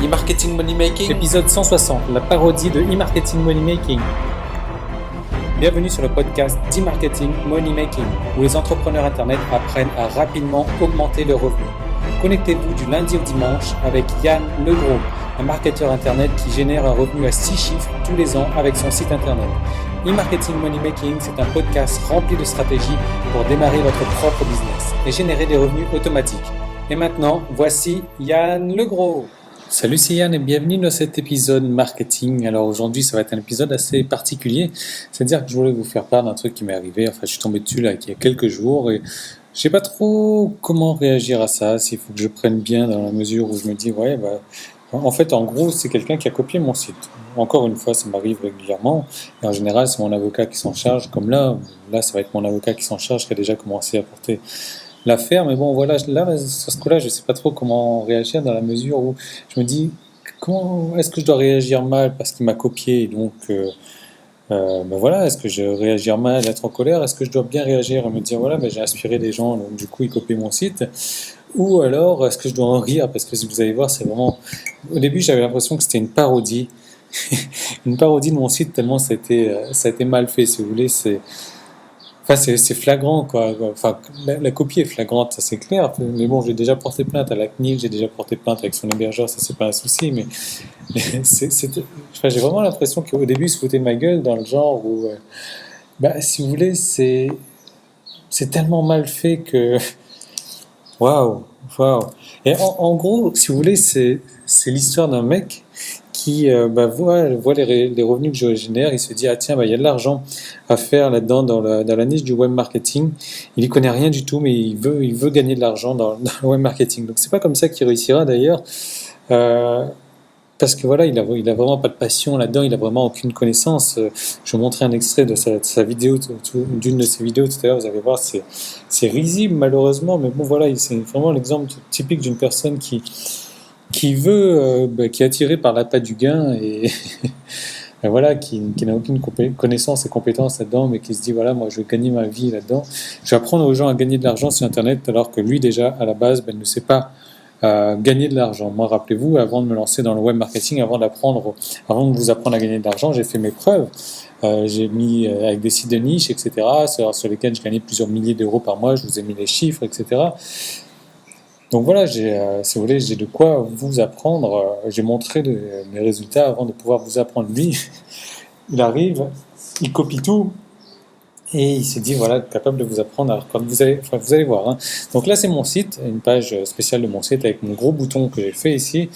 E-Marketing Money Making. Épisode 160, la parodie de E-Marketing Money Making. Bienvenue sur le podcast d'E-Marketing Money Making, où les entrepreneurs Internet apprennent à rapidement augmenter leurs revenus. Connectez-vous du lundi au dimanche avec Yann Legros, un marketeur Internet qui génère un revenu à 6 chiffres tous les ans avec son site Internet. E-Marketing Money Making, c'est un podcast rempli de stratégies pour démarrer votre propre business et générer des revenus automatiques. Et maintenant, voici Yann Legros. Salut, c'est Yann et bienvenue dans cet épisode marketing. Alors aujourd'hui, ça va être un épisode assez particulier. C'est-à-dire que je voulais vous faire part d'un truc qui m'est arrivé. Enfin, je suis tombé dessus là il y a quelques jours et je sais pas trop comment réagir à ça. S'il faut que je prenne bien dans la mesure où je me dis, en fait, en gros, c'est quelqu'un qui a copié mon site. Encore une fois, ça m'arrive régulièrement. Et en général, c'est mon avocat qui s'en charge. Comme là, ça va être mon avocat qui s'en charge, qui a déjà commencé à porter l'affaire. Mais bon, voilà, là, sur ce coup-là, je ne sais pas trop comment réagir dans la mesure où je me dis, comment est-ce que je dois réagir mal parce qu'il m'a copié. Donc, est-ce que je réagir mal, être en colère? Est-ce que je dois bien réagir et me dire, j'ai inspiré des gens, donc du coup, ils copient mon site? Ou alors, est-ce que je dois en rire? Parce que si vous allez voir, c'est vraiment... Au début, j'avais l'impression que c'était une parodie. Une parodie de mon site, tellement ça a été mal fait, si vous voulez. C'est flagrant, quoi. Enfin, la copie est flagrante, ça c'est clair. Mais bon, j'ai déjà porté plainte à la CNIL, j'ai déjà porté plainte avec son hébergeur, ça c'est pas un souci. Mais j'ai vraiment l'impression qu'au début, ils se foutaient de ma gueule dans le genre où... si vous voulez, c'est tellement mal fait que... Waouh. Et en gros, si vous voulez, c'est l'histoire d'un mec qui voit les revenus que je génère, il se dit, il y a de l'argent à faire là-dedans dans la niche du web marketing. Il n'y connaît rien du tout, mais il veut gagner de l'argent dans le web marketing. Donc c'est pas comme ça qu'il réussira d'ailleurs, parce que il a vraiment pas de passion là-dedans, il a vraiment aucune connaissance. Je vous montrer un extrait de sa vidéo, d'une de ses vidéos tout à l'heure, vous allez voir, c'est risible malheureusement, mais bon voilà, c'est vraiment l'exemple typique d'une personne qui est attiré par l'appât du gain et qui n'a aucune connaissance et compétence là-dedans, mais qui se dit moi je vais gagner ma vie là-dedans, je vais apprendre aux gens à gagner de l'argent sur Internet, alors que lui déjà à la base ne sait pas gagner de l'argent. Moi, rappelez-vous, avant de me lancer dans le web marketing, avant de vous apprendre à gagner de l'argent, j'ai fait mes preuves. J'ai mis avec des sites de niche, etc., sur lesquels je gagnais plusieurs milliers d'euros par mois. Je vous ai mis les chiffres, etc. Donc voilà, si vous voulez, j'ai de quoi vous apprendre. J'ai montré mes résultats avant de pouvoir vous apprendre. Lui, il arrive, il copie tout. Et il s'est dit, capable de vous apprendre. Alors, quand vous allez voir. Donc là, c'est mon site, une page spéciale de mon site avec mon gros bouton que j'ai fait ici,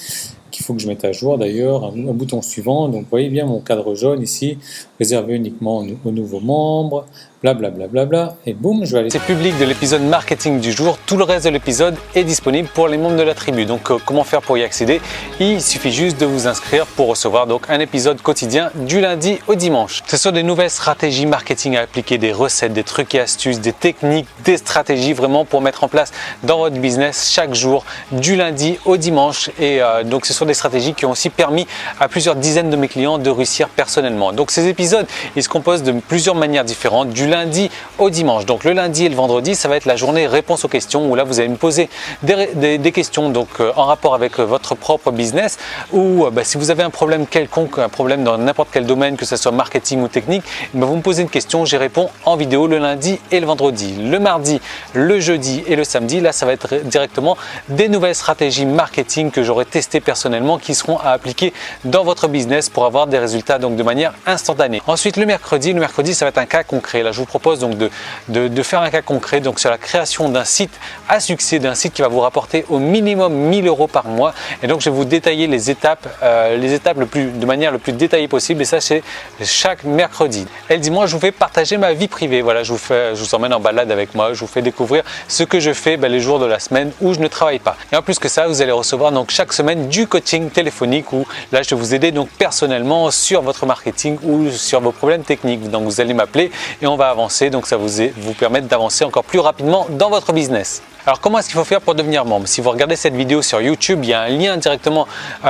qu'il faut que je mette à jour d'ailleurs, un bouton suivant. Donc, vous voyez bien mon cadre jaune ici, réservé uniquement aux nouveaux membres, blablabla. Et boum, je vais aller. C'est public de l'épisode marketing du jour. Tout le reste de l'épisode est disponible pour les membres de la tribu. Donc, comment faire pour y accéder? Il suffit juste de vous inscrire pour recevoir donc un épisode quotidien du lundi au dimanche. Ce sont des nouvelles stratégies marketing à appliquer, des recettes, des trucs et astuces, des techniques, des stratégies vraiment pour mettre en place dans votre business chaque jour du lundi au dimanche. Et donc, ce sont des stratégies qui ont aussi permis à plusieurs dizaines de mes clients de réussir personnellement. Donc, ces épisodes, ils se composent de plusieurs manières différentes, du lundi au dimanche. Donc, le lundi et le vendredi, ça va être la journée réponse aux questions où là, vous allez me poser des questions donc, en rapport avec votre propre business ou si vous avez un problème quelconque, un problème dans n'importe quel domaine, que ce soit marketing ou technique, vous me posez une question, j'y réponds en vidéo le lundi et le vendredi. Le mardi, le jeudi et le samedi, là, ça va être directement des nouvelles stratégies marketing que j'aurai testées personnellement qui seront à appliquer dans votre business pour avoir des résultats donc de manière instantanée. Ensuite, le mercredi, ça va être un cas concret. Là, je vous propose donc de faire un cas concret donc sur la création d'un site à succès, d'un site qui va vous rapporter au minimum 1000 euros par mois. Et donc, je vais vous détailler les étapes de manière le plus détaillée possible. Et ça, c'est chaque mercredi. Et le dimanche, je vous fais partager ma vie privée. Voilà, je vous emmène en balade avec moi. Je vous fais découvrir ce que je fais les jours de la semaine où je ne travaille pas. Et en plus que ça, vous allez recevoir donc chaque semaine du coaching téléphonique où là, je vais vous aider donc personnellement sur votre marketing ou sur vos problèmes techniques. Donc, vous allez m'appeler et on va avancer. Donc, ça vous permettre d'avancer encore plus rapidement dans votre business. Alors comment est-ce qu'il faut faire pour devenir membre? Si vous regardez cette vidéo sur YouTube, il y a un lien directement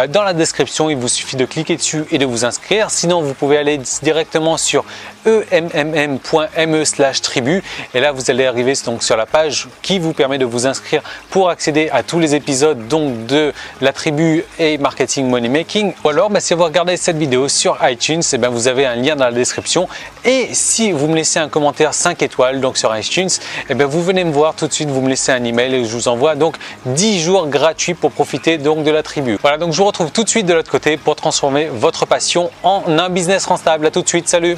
dans la description. Il vous suffit de cliquer dessus et de vous inscrire. Sinon, vous pouvez aller directement sur emmm.me/tribu et là vous allez arriver donc sur la page qui vous permet de vous inscrire pour accéder à tous les épisodes donc de la tribu et marketing money making. Ou alors si vous regardez cette vidéo sur iTunes, vous avez un lien dans la description et si vous me laissez un commentaire 5 étoiles donc sur iTunes, vous venez me voir tout de suite, vous me laissez un email et je vous envoie donc 10 jours gratuits pour profiter donc de la tribu. Voilà, donc je vous retrouve tout de suite de l'autre côté pour transformer votre passion en un business rentable. À tout de suite, salut.